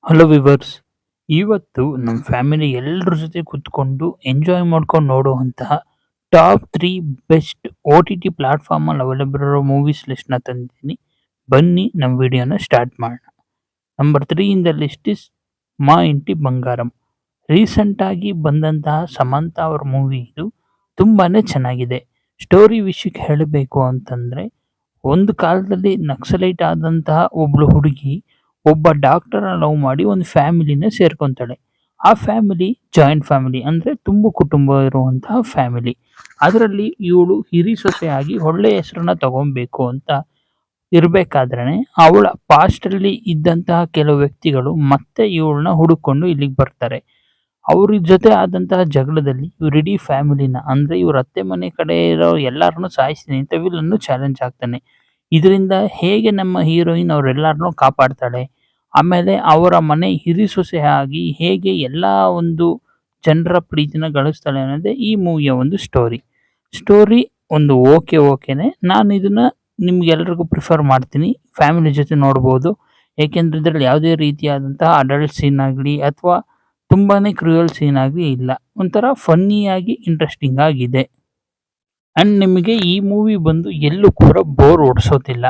Hello viewers. ಇವತ್ತು ನಮ್ಮ family ಎಲ್ಲರ ಜೊತೆ ಕುತ್ಕೊಂಡು ಎಂಜಾಯ್ ಮಾಡ್ಕೊಂಡು ನೋಡುವಂತಹ ಟಾಪ್ 3 ಬೆಸ್ಟ್ OTT ಪ್ಲಾಟ್‌ಫಾರ್ಮಲ್ಲಿ ಅವೈಲಬಲ್ ಇರೋ ಮೂವೀಸ್ ಲಿಸ್ಟ್‌ನ ತಂದಿದ್ದೀನಿ. ಬನ್ನಿ ನಮ್ಮ ವಿಡಿಯೋನ ಸ್ಟಾರ್ಟ್ ಮಾಡೋಣ. Number 3 in the list is ಮಾ ಇಂಟಿ ಬಂಗಾರಂ. ರೀಸೆಂಟ್ ಆಗಿ ಬಂದಂತಹ ಸಮಂತಾ ಅವ್ರ ಮೂವಿ ಇದು. ತುಂಬಾನೇ ಚೆನ್ನಾಗಿದೆ. ಸ್ಟೋರಿ ವಿಷಯಕ್ಕೆ ಹೇಳಬೇಕು ಅಂತಂದ್ರೆ, ಒಂದು ಕಾಲದಲ್ಲಿ ನಕ್ಸಲೈಟ್ ಆದಂತಹ ಒಬ್ಳು ಹುಡುಗಿ ಒಬ್ಬ ಡಾಕ್ಟರ್‌ನ ಲವ್ ಮಾಡಿ ಒಂದು ಫ್ಯಾಮಿಲಿನ ಸೇರ್ಕೊಂತಾಳೆ. ಆ ಫ್ಯಾಮಿಲಿ ಜಾಯಿಂಟ್ ಫ್ಯಾಮಿಲಿ ಅಂದ್ರೆ ತುಂಬು ಕುಟುಂಬ ಇರುವಂತಹ ಫ್ಯಾಮಿಲಿ. ಅದರಲ್ಲಿ ಇವಳು ಹಿರಿ ಸೊಸೆಯಾಗಿ ಒಳ್ಳೆ ಹೆಸರನ್ನ ತಗೊಬೇಕು ಅಂತ ಇರ್ಬೇಕಾದ್ರೇನೆ ಅವಳ ಪಾಸ್ಟಲ್ಲಿ ಇದ್ದಂತಹ ಕೆಲವು ವ್ಯಕ್ತಿಗಳು ಮತ್ತೆ ಇವಳನ್ನ ಹುಡುಕೊಂಡು ಇಲ್ಲಿಗೆ ಬರ್ತಾರೆ. ಅವ್ರ ಜೊತೆ ಆದಂತಹ ಜಗಳದಲ್ಲಿ ಇವ್ರ ಇಡೀ ಫ್ಯಾಮಿಲಿನ ಅಂದ್ರೆ ಇವ್ರ ಅತ್ತೆ ಮನೆ ಕಡೆ ಇರೋ ಎಲ್ಲಾರನ್ನು ಸಾಯಿಸ್ತೀನಿ ಅಂತ ವಿಲನ್ನು ಚಾಲೆಂಜ್ ಆಗ್ತಾನೆ. ಇದರಿಂದ ಹೇಗೆ ನಮ್ಮ ಹೀರೋಯಿನ್ ಅವರೆಲ್ಲರನ್ನೂ ಕಾಪಾಡ್ತಾಳೆ. ಆಮೇಲೆ ಅವರ ಮನೆ ಹಿರಿ ಸೊಸೆ ಆಗಿ ಹೇಗೆ ಎಲ್ಲಾ ಒಂದು ಜನರ ಪ್ರೀತಿನ ಗಳಿಸ್ತಾಳೆ ಅನ್ನೋದೇ ಈ ಮೂವಿಯ ಒಂದು ಸ್ಟೋರಿ. ಸ್ಟೋರಿ ಒಂದು ಓಕೆನೆ. ನಾನು ಇದನ್ನ ನಿಮ್ಗೆಲ್ರಿಗೂ ಪ್ರಿಫರ್ ಮಾಡ್ತೀನಿ. ಫ್ಯಾಮಿಲಿ ಜೊತೆ ನೋಡ್ಬೋದು. ಏಕೆಂದ್ರೆ ಇದ್ರಲ್ಲಿ ಯಾವುದೇ ರೀತಿಯಾದಂತಹ ಅಡಲ್ಟ್ ಸೀನ್ ಆಗಲಿ ಅಥವಾ ತುಂಬಾನೇ ಕ್ರೂಯಲ್ ಸೀನ್ ಆಗಲಿ ಇಲ್ಲ. ಒಂಥರ ಫನ್ನಿಯಾಗಿ ಇಂಟ್ರೆಸ್ಟಿಂಗ್ ಆಗಿದೆ. ಅಂಡ್ ನಿಮಗೆ ಈ ಮೂವಿ ಬಂದು ಎಲ್ಲೂ ಕೂಡ ಬೋರ್ ಹೊಡ್ಸೋದಿಲ್ಲ.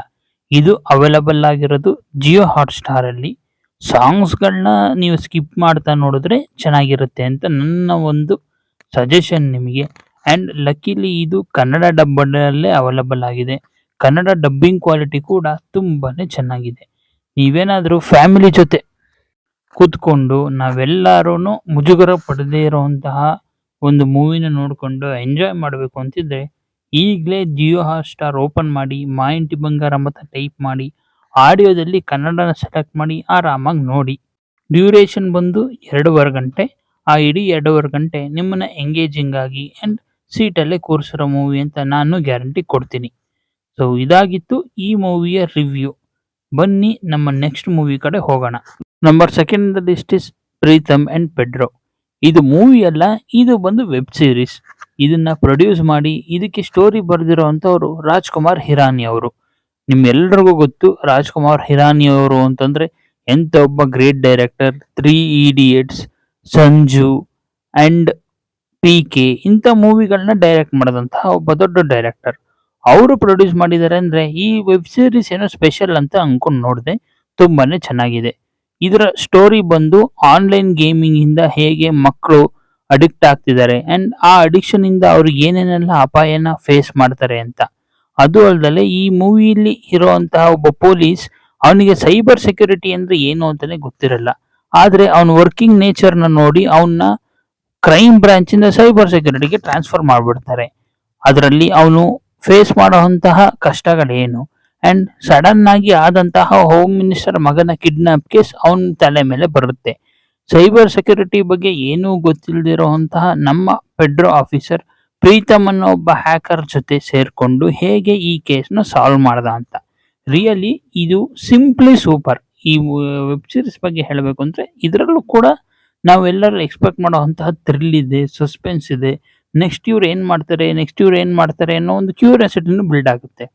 ಇದು ಅವೈಲಬಲ್ ಆಗಿರೋದು ಜಿಯೋ ಹಾಟ್‌ಸ್ಟಾರ್ ಅಲ್ಲಿ. ಸಾಂಗ್ಸ್‌ಗಳನ್ನ ನೀವು ಸ್ಕಿಪ್ ಮಾಡ್ತಾ ನೋಡಿದ್ರೆ ಚೆನ್ನಾಗಿರುತ್ತೆ ಅಂತ ನನ್ನ ಒಂದು ಸಜೆಷನ್ ನಿಮಗೆ. ಅಂಡ್ ಲಕ್ಕಿಲಿ ಇದು ಕನ್ನಡ ಡಬ್ಬಲ್ಲೇ ಅವೈಲಬಲ್ ಆಗಿದೆ. ಕನ್ನಡ ಡಬ್ಬಿಂಗ್ ಕ್ವಾಲಿಟಿ ಕೂಡ ತುಂಬಾನೇ ಚೆನ್ನಾಗಿದೆ. ನೀವೇನಾದರೂ ಫ್ಯಾಮಿಲಿ ಜೊತೆ ಕೂತ್ಕೊಂಡು ನಾವೆಲ್ಲರೂನು ಮುಜುಗರ ಪಡದೇ ಇರುವಂತಹ ಒಂದು ಮೂವಿನ ನೋಡ್ಕೊಂಡು ಎಂಜಾಯ್ ಮಾಡಬೇಕು ಅಂತಿದ್ರೆ, ಈಗಲೇ ಜಿಯೋ ಹಾಟ್‌ಸ್ಟಾರ್ ಓಪನ್ ಮಾಡಿ ಮಾ ಇಂಟಿ ಬಂಗಾರಂ ಅಂತ ಟೈಪ್ ಮಾಡಿ, ಆಡಿಯೋದಲ್ಲಿ ಕನ್ನಡನ ಸೆಲೆಕ್ಟ್ ಮಾಡಿ ಆರಾಮಾಗಿ ನೋಡಿ. ಡ್ಯೂರೇಷನ್ ಬಂದು 2.5 ಗಂಟೆ. ಆ ಇಡೀ 2.5 ಗಂಟೆ ನಿಮ್ಮನ್ನ ಎಂಗೇಜಿಂಗ್ ಆಗಿ ಅಂಡ್ ಸೀಟಲ್ಲೇ ಕೂರಿಸಿರೋ ಮೂವಿ ಅಂತ ನಾನು ಗ್ಯಾರಂಟಿ ಕೊಡ್ತೀನಿ. ಸೊ ಇದಾಗಿತ್ತು ಈ ಮೂವಿಯ ರಿವ್ಯೂ. ಬನ್ನಿ ನಮ್ಮ ನೆಕ್ಸ್ಟ್ ಮೂವಿ ಕಡೆ ಹೋಗೋಣ. Number 2 in the list is Pritam and Pedro. ಇದು ಮೂವಿ ಅಲ್ಲ, ಇದು ಬಂದು ವೆಬ್ ಸೀರೀಸ್. ಇದನ್ನ ಪ್ರೊಡ್ಯೂಸ್ ಮಾಡಿ ಇದಕ್ಕೆ ಸ್ಟೋರಿ ಬರೆದಿರೋ ಅಂಥವ್ರು ರಾಜ್‌ಕುಮಾರ್ ಹಿರಾನಿ ಅವರು. ನಿಮ್ಮೆಲ್ರಿಗೂ ಗೊತ್ತು ರಾಜ್‌ಕುಮಾರ್ ಹಿರಾನಿ ಅವರು ಅಂತಂದ್ರೆ ಎಂಥ ಒಬ್ಬ great director. 3 idiots, Sanju and PK ಇಂಥ ಮೂವಿಗಳನ್ನ ಡೈರೆಕ್ಟ್ ಮಾಡಿದಂತಹ ಒಬ್ಬ ದೊಡ್ಡ ಡೈರೆಕ್ಟರ್. ಅವರು ಪ್ರೊಡ್ಯೂಸ್ ಮಾಡಿದ್ದಾರೆ ಅಂದ್ರೆ ಈ ವೆಬ್ ಸೀರೀಸ್ ಏನೋ ಸ್ಪೆಷಲ್ ಅಂತ ಅನ್ಕೊಂಡು ನೋಡಿದೆ. ತುಂಬಾನೇ ಚೆನ್ನಾಗಿದೆ. ಇದರ ಸ್ಟೋರಿ ಬಂದು ಆನ್‌ಲೈನ್ ಗೇಮಿಂಗ್ ಇಂದ ಹೇಗೆ ಮಕ್ಕಳು ಅಡಿಕ್ಟ್ ಆಗ್ತಿದ್ದಾರೆ ಅಂಡ್ ಆ ಅಡಿಕ್ಷನ್ ಇಂದ ಅವ್ರಿಗೆ ಏನೇನೆಲ್ಲ ಅಪಾಯನ ಫೇಸ್ ಮಾಡ್ತಾರೆ ಅಂತ. ಅದು ಅಲ್ದಲೆ ಈ ಮೂವಿಯಲ್ಲಿ ಇರುವಂತಹ ಒಬ್ಬ ಪೊಲೀಸ್, ಅವನಿಗೆ ಸೈಬರ್ ಸೆಕ್ಯೂರಿಟಿ ಅಂದ್ರೆ ಏನು ಅಂತಾನೆ ಗೊತ್ತಿರಲ್ಲ. ಆದ್ರೆ ಅವನ ವರ್ಕಿಂಗ್ ನೇಚರ್‌ನ ನೋಡಿ ಅವನ್ನ ಕ್ರೈಮ್ ಬ್ರಾಂಚ್ ಇಂದ ಸೈಬರ್ ಸೆಕ್ಯೂರಿಟಿಗೆ ಟ್ರಾನ್ಸ್ಫರ್ ಮಾಡ್ಬಿಡ್ತಾರೆ. ಅದರಲ್ಲಿ ಅವನು ಫೇಸ್ ಮಾಡುವಂತಹ ಕಷ್ಟಗಳೇನು ಅಂಡ್ ಸಡನ್ ಆಗಿ ಆದಂತಹ ಹೋಮ್ ಮಿನಿಸ್ಟರ್ ಮಗನ ಕಿಡ್ನಾಪ್ ಕೇಸ್ ಅವನ ತಲೆ ಮೇಲೆ ಬರುತ್ತೆ. ಸೈಬರ್ ಸೆಕ್ಯೂರಿಟಿ ಬಗ್ಗೆ ಏನೂ ಗೊತ್ತಿಲ್ಲದಿರುವಂತಹ ನಮ್ಮ ಪೆಡ್ರೋ ಆಫೀಸರ್ ಪ್ರೀತಮ್ ಅನ್ನೋ ಒಬ್ಬ ಹ್ಯಾಕರ್ ಜೊತೆ ಸೇರ್ಕೊಂಡು ಹೇಗೆ ಈ ಕೇಸ್‌ನ ಸಾಲ್ವ್ ಮಾಡ್ದ ಅಂತ. ರಿಯಲಿ ಇದು ಸಿಂಪ್ಲಿ ಸೂಪರ್. ಈ ವೆಬ್ ಸೀರೀಸ್ ಬಗ್ಗೆ ಹೇಳಬೇಕು ಅಂದ್ರೆ ಇದರಲ್ಲೂ ಕೂಡ ನಾವೆಲ್ಲರೂ ಎಕ್ಸ್ಪೆಕ್ಟ್ ಮಾಡುವಂತಹ ಥ್ರಿಲ್ ಇದೆ, ಸಸ್ಪೆನ್ಸ್ ಇದೆ. ನೆಕ್ಸ್ಟ್ ಇವ್ರು ಏನ್ ಮಾಡ್ತಾರೆ ಅನ್ನೋ ಒಂದು ಕ್ಯೂರಿಯಾಸಿಟಿನೂ ಬಿಲ್ಡ್ ಆಗುತ್ತೆ.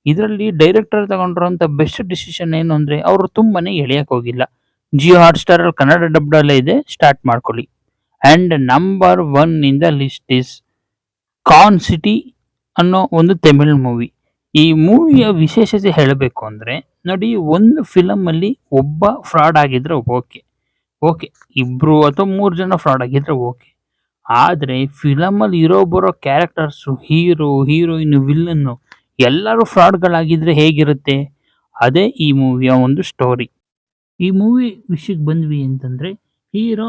ಇದರಲ್ಲಿ ಡೈರೆಕ್ಟರ್ ತಗೊಂಡಿರುವಂತ ಬೆಸ್ಟ್ ಡಿಸಿಷನ್ ಏನು ಅಂದ್ರೆ ಅವರು ತುಂಬಾನೇ ಎಳೆಯಕ್ ಹೋಗಿಲ್ಲ. ಜಿಯೋ ಹಾಟ್‌ಸ್ಟಾರ್ ಅಲ್ಲಿ ಕನ್ನಡ ಡಬ್ಡ್ ಅಲ್ಲೇ ಇದೆ, ಸ್ಟಾರ್ಟ್ ಮಾಡ್ಕೊಳ್ಳಿ. And number 1 in the list is corn city ಅನ್ನೋ ಒಂದು ತಮಿಳ್ ಮೂವಿ. ಈ ಮೂವಿಯ ವಿಶೇಷತೆ ಹೇಳಬೇಕು ಅಂದ್ರೆ, ನೋಡಿ, ಒಂದು ಫಿಲಮ್ ಅಲ್ಲಿ ಒಬ್ಬ ಫ್ರಾಡ್ ಆಗಿದ್ರೆ ಓಕೆ. ಓಕೆ. ಇಬ್ರು ಅಥವಾ 3 ಜನ ಫ್ರಾಡ್ ಆಗಿದ್ರೆ ಓಕೆ. ಆದ್ರೆ ಫಿಲಮ್ ಅಲ್ಲಿ ಇರೋ ಬರೋ ಕ್ಯಾರೆಕ್ಟರ್ಸು, ಹೀರೋ, ಹೀರೋಯಿನ್, ವಿಲ್ಲನ್ನು ಎಲ್ಲರೂ ಫ್ರಾಡ್‌ಗಳಾಗಿದ್ರೆ ಹೇಗಿರುತ್ತೆ? ಅದೇ ಈ ಮೂವಿಯ ಒಂದು ಸ್ಟೋರಿ. ಈ ಮೂವಿ ವಿಷಯಕ್ಕೆ ಬಂದ್ವಿ ಅಂತಂದ್ರೆ, ಹೀರೋ,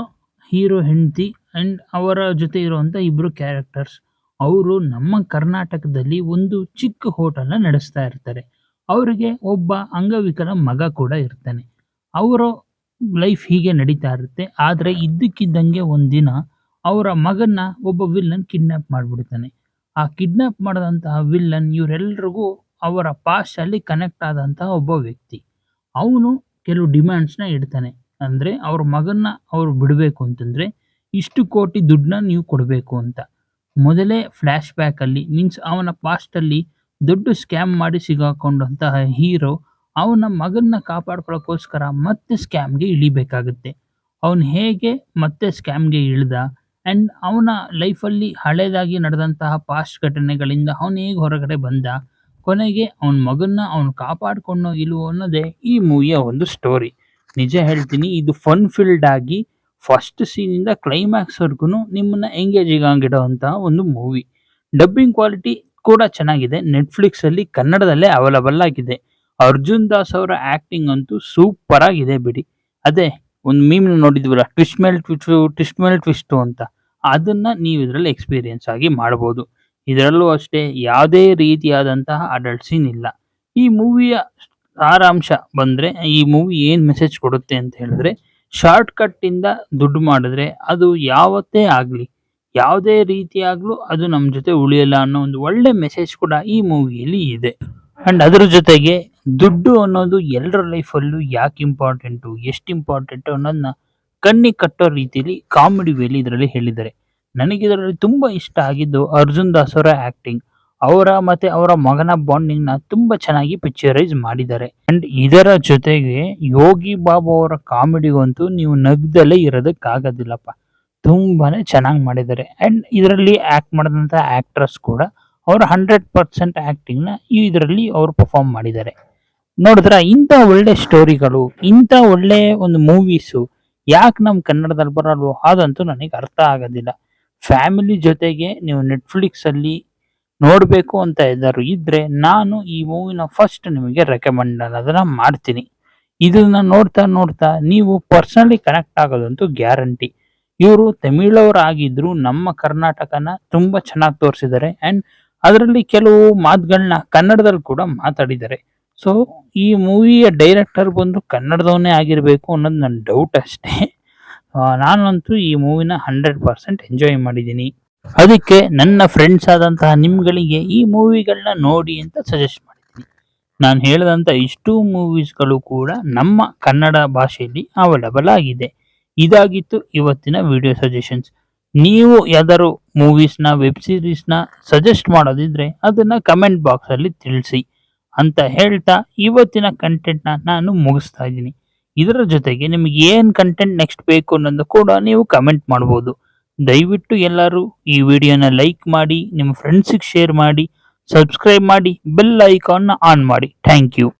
ಹೀರೋ ಹೆಂಡತಿ ಅಂಡ್ ಅವರ ಜೊತೆ ಇರುವಂತ ಇಬ್ರು ಕ್ಯಾರೆಕ್ಟರ್ಸ್. ಅವರು ನಮ್ಮ ಕರ್ನಾಟಕದಲ್ಲಿ ಒಂದು ಚಿಕ್ಕ ಹೋಟೆಲ್‌ನ ನಡೆಸ್ತಾ ಇರ್ತಾರೆ. ಅವರಿಗೆ ಒಬ್ಬ ಅಂಗವಿಕಲ ಮಗ ಕೂಡ ಇರ್ತಾನೆ. ಅವರ ಲೈಫ್ ಹೀಗೆ ನಡೀತಾ ಇರುತ್ತೆ. ಆದ್ರೆ ಇದ್ದಕ್ಕಿದ್ದಂಗೆ ಒಂದಿನ ಅವರ ಮಗನ್ನ ಒಬ್ಬ ವಿಲ್ಲನ್ ಕಿಡ್ನಾಪ್ ಮಾಡ್ಬಿಡ್ತಾನೆ. ಆ ಕಿಡ್ನಾಪ್ ಮಾಡಿದಂತಹ ವಿಲ್ಲನ್ ಇವರೆಲ್ರಿಗೂ ಅವರ ಪಾಸ್ಟ್ ಅಲ್ಲಿ ಕನೆಕ್ಟ್ ಆದಂತಹ ಒಬ್ಬ ವ್ಯಕ್ತಿ. ಅವನು ಕೆಲವು ಡಿಮ್ಯಾಂಡ್ಸ್‌ನ ಇಡ್ತಾನೆ. ಅಂದ್ರೆ ಅವ್ರ ಮಗನ್ನ ಅವ್ರು ಬಿಡ್ಬೇಕು ಅಂತಂದ್ರೆ ಇಷ್ಟು ಕೋಟಿ ದುಡ್ಡನ್ನ ನೀವು ಕೊಡ್ಬೇಕು ಅಂತ. ಮೊದಲೇ ಫ್ಲಾಶ್ ಬ್ಯಾಕ್ ಅಲ್ಲಿ ಮೀನ್ಸ್ ಅವನ ಪಾಸ್ಟ್ ಅಲ್ಲಿ ದೊಡ್ಡ ಸ್ಕ್ಯಾಮ್ ಮಾಡಿ ಸಿಗಾಕೊಂಡಂತಹ ಹೀರೋ ಅವನ ಮಗನ್ನ ಕಾಪಾಡ್ಕೊಳ್ಳೋಕ್ಕೋಸ್ಕರ ಮತ್ತೆ ಸ್ಕ್ಯಾಮ್‌ಗೆ ಇಳಿಬೇಕಾಗುತ್ತೆ. ಅವನು ಹೇಗೆ ಮತ್ತೆ ಸ್ಕ್ಯಾಮ್‌ಗೆ ಇಳ್ದ ಆ್ಯಂಡ್ ಅವನ ಲೈಫಲ್ಲಿ ಹಳೇದಾಗಿ ನಡೆದಂತಹ ಪಾಸ್ಟ್ ಘಟನೆಗಳಿಂದ ಅವನು ಹೇಗೆ ಹೊರಗಡೆ ಬಂದ, ಕೊನೆಗೆ ಅವನ ಮಗನ್ನ ಅವನು ಕಾಪಾಡ್ಕೊಂಡೋ ಇಲ್ವೋ ಅನ್ನೋದೇ ಈ ಮೂವಿಯ ಒಂದು ಸ್ಟೋರಿ. ನಿಜ ಹೇಳ್ತೀನಿ, ಇದು ಫನ್ ಫಿಲ್ಡ್ ಆಗಿ ಫಸ್ಟ್ ಸೀನಿಂದ ಕ್ಲೈಮ್ಯಾಕ್ಸ್‌ವರೆಗೂ ನಿಮ್ಮನ್ನ ಎಂಗೇಜಿಂಗ್ ಆಗಿಡುವಂತಹ ಒಂದು ಮೂವಿ. ಡಬ್ಬಿಂಗ್ ಕ್ವಾಲಿಟಿ ಕೂಡ ಚೆನ್ನಾಗಿದೆ. ನೆಟ್‌ಫ್ಲಿಕ್ಸಲ್ಲಿ ಕನ್ನಡದಲ್ಲೇ ಅವೈಲಬಲ್ ಆಗಿದೆ. ಅರ್ಜುನ್ ದಾಸ್ ಅವರ ಆಕ್ಟಿಂಗ್ ಅಂತೂ ಸೂಪರ್ ಆಗಿದೆ ಬಿಡಿ. ಅದೇ ಒಂದು ಮೀಮ್ ನೋಡಿದ್ವಲ್ಲ, ಟ್ವಿಸ್ಟ್ ಮೇಲೆ ಟ್ವಿಸ್ಟು ಅಂತ. ಅದನ್ನ ನೀವು ಇದರಲ್ಲಿ ಎಕ್ಸ್‌ಪೀರಿಯನ್ಸ್ ಆಗಿ ಮಾಡಬಹುದು. ಇದರಲ್ಲೂ ಅಷ್ಟೇ ಯಾವುದೇ ರೀತಿಯಾದಂತಹ ಅಡಲ್ಟ್ ಸೀನ್ ಇಲ್ಲ. ಈ ಮೂವಿಯ ಸಾರಾಂಶ ಬಂದ್ರೆ, ಈ ಮೂವಿ ಏನ್ ಮೆಸೇಜ್ ಕೊಡುತ್ತೆ ಅಂತ ಹೇಳಿದ್ರೆ, ಶಾರ್ಟ್ ಕಟ್ ಇಂದ ದುಡ್ಡು ಮಾಡಿದ್ರೆ ಅದು ಯಾವತ್ತೇ ಆಗ್ಲಿ, ಯಾವುದೇ ರೀತಿಯಾಗ್ಲೂ ಅದು ನಮ್ಮ ಜೊತೆ ಉಳಿಯಲ್ಲ ಅನ್ನೋ ಒಂದು ಒಳ್ಳೆ ಮೆಸೇಜ್ ಕೂಡ ಈ ಮೂವಿಯಲ್ಲಿ ಇದೆ. ಅಂಡ್ ಅದ್ರ ಜೊತೆಗೆ ದುಡ್ಡು ಅನ್ನೋದು ಎಲ್ಲರ ಲೈಫಲ್ಲೂ ಯಾಕೆ ಇಂಪಾರ್ಟೆಂಟು, ಎಷ್ಟು ಇಂಪಾರ್ಟೆಂಟು ಅನ್ನೋದನ್ನ ಕಣ್ಣಿಗೆ ಕಟ್ಟೋ ರೀತಿಯಲ್ಲಿ ಕಾಮಿಡಿ ವೇಲಿ ಇದರಲ್ಲಿ ಹೇಳಿದ್ದಾರೆ. ನನಗೆ ಇದರಲ್ಲಿ ತುಂಬಾ ಇಷ್ಟ ಆಗಿದ್ದು ಅರ್ಜುನ್ ದಾಸ್ ಅವರ ಆಕ್ಟಿಂಗ್. ಅವರ ಮತ್ತೆ ಅವರ ಮಗನ ಬಾಂಡಿಂಗ್ ನ ತುಂಬಾ ಚೆನ್ನಾಗಿ ಪಿಕ್ಚರೈಸ್ ಮಾಡಿದ್ದಾರೆ. ಅಂಡ್ ಇದರ ಜೊತೆಗೆ ಯೋಗಿ ಬಾಬು ಅವರ ಕಾಮಿಡಿಗಂತೂ ನೀವು ನಗ್ದಲ್ಲೇ ಇರೋದಕ್ಕಾಗೋದಿಲ್ಲಪ್ಪ. ತುಂಬಾನೇ ಚೆನ್ನಾಗಿ ಮಾಡಿದ್ದಾರೆ. ಅಂಡ್ ಇದರಲ್ಲಿ ಆಕ್ಟ್ ಮಾಡಿದಂಥ ಆಕ್ಟ್ರೆಸ್ ಕೂಡ ಅವರ 100% ಆಕ್ಟಿಂಗ್ ನ ಇದರಲ್ಲಿ ಅವರು ಪರ್ಫಾರ್ಮ್ ಮಾಡಿದ್ದಾರೆ. ನೋಡಿದ್ರ ಇಂಥ ಒಳ್ಳೆ ಸ್ಟೋರಿಗಳು, ಇಂಥ ಒಳ್ಳೆ ಒಂದು ಮೂವೀಸು ಯಾಕೆ ನಮ್ಮ ಕನ್ನಡದಲ್ಲಿ ಬರಲ್ವೋ ಅದಂತೂ ನನಗೆ ಅರ್ಥ ಆಗೋದಿಲ್ಲ. ಫ್ಯಾಮಿಲಿ ಜೊತೆಗೆ ನೀವು ನೆಟ್‌ಫ್ಲಿಕ್ಸಲ್ಲಿ ನೋಡಬೇಕು ಅಂತ ಏನಾದ್ರು ಇದ್ರೆ ನಾನು ಈ ಮೂವಿನ ಫಸ್ಟ್ ನಿಮಗೆ ರೆಕಮೆಂಡ್ ಅನ್ನೋದನ್ನ ಮಾಡ್ತೀನಿ. ಇದನ್ನ ನೋಡ್ತಾ ನೋಡ್ತಾ ನೀವು ಪರ್ಸನಲಿ ಕನೆಕ್ಟ್ ಆಗೋದಂತೂ ಗ್ಯಾರಂಟಿ. ಇವರು ತಮಿಳವರಾಗಿದ್ರು ನಮ್ಮ ಕರ್ನಾಟಕನ ತುಂಬಾ ಚೆನ್ನಾಗಿ ತೋರಿಸಿದ್ದಾರೆ. ಅಂಡ್ ಅದರಲ್ಲಿ ಕೆಲವು ಮಾತುಗಳನ್ನ ಕನ್ನಡದಲ್ಲಿ ಕೂಡ ಮಾತಾಡಿದ್ದಾರೆ. ಸೊ ಈ ಮೂವಿಯ ಡೈರೆಕ್ಟರ್ ಬಂದು ಕನ್ನಡದವನೇ ಆಗಿರಬೇಕು ಅನ್ನೋದು ನನ್ನ ಡೌಟ್ ಅಷ್ಟೇ. ನಾನಂತೂ ಈ ಮೂವಿನ 100% ಎಂಜಾಯ್ ಮಾಡಿದ್ದೀನಿ. ಅದಕ್ಕೆ ನನ್ನ ಫ್ರೆಂಡ್ಸ್ ಆದಂತಹ ನಿಮ್ಗಳಿಗೆ ಈ ಮೂವಿಗಳನ್ನ ನೋಡಿ ಅಂತ ಸಜೆಸ್ಟ್ ಮಾಡಿದ್ದೀನಿ. ನಾನು ಹೇಳಿದಂಥ ಇಷ್ಟು ಮೂವೀಸ್ಗಳು ಕೂಡ ನಮ್ಮ ಕನ್ನಡ ಭಾಷೆಯಲ್ಲಿ ಅವೈಲಬಲ್ ಆಗಿದೆ. ಇದಾಗಿತ್ತು ಇವತ್ತಿನ ವಿಡಿಯೋ ಸಜೆಷನ್ಸ್. ನೀವು ಯಾವ್ದಾದ್ರು ಮೂವೀಸ್ನ, ವೆಬ್ ಸೀರೀಸ್ನ ಸಜೆಸ್ಟ್ ಮಾಡೋದಿದ್ರೆ ಅದನ್ನ ಕಮೆಂಟ್ ಬಾಕ್ಸಲ್ಲಿ ತಿಳಿಸಿ ಅಂತ ಹೇಳ್ತಾ ಇವತ್ತಿನ ಕಂಟೆಂಟ್ನ ನಾನು ಮುಗಿಸ್ತಾ ಇದ್ದೀನಿ. ಇದರ ಜೊತೆಗೆ ನಿಮಗೆ ಏನು ಕಂಟೆಂಟ್ ನೆಕ್ಸ್ಟ್ ಬೇಕು ಅನ್ನೋದು ಕೂಡ ನೀವು ಕಮೆಂಟ್ ಮಾಡ್ಬೋದು. ದಯವಿಟ್ಟು ಎಲ್ಲರೂ ಈ ವಿಡಿಯೋನ ಲೈಕ್ ಮಾಡಿ, ನಿಮ್ಮ ಫ್ರೆಂಡ್ಸಿಗೆ ಶೇರ್ ಮಾಡಿ, ಸಬ್ಸ್ಕ್ರೈಬ್ ಮಾಡಿ, ಬೆಲ್ ಐಕಾನ್ನ ಆನ್ ಮಾಡಿ. Thank you.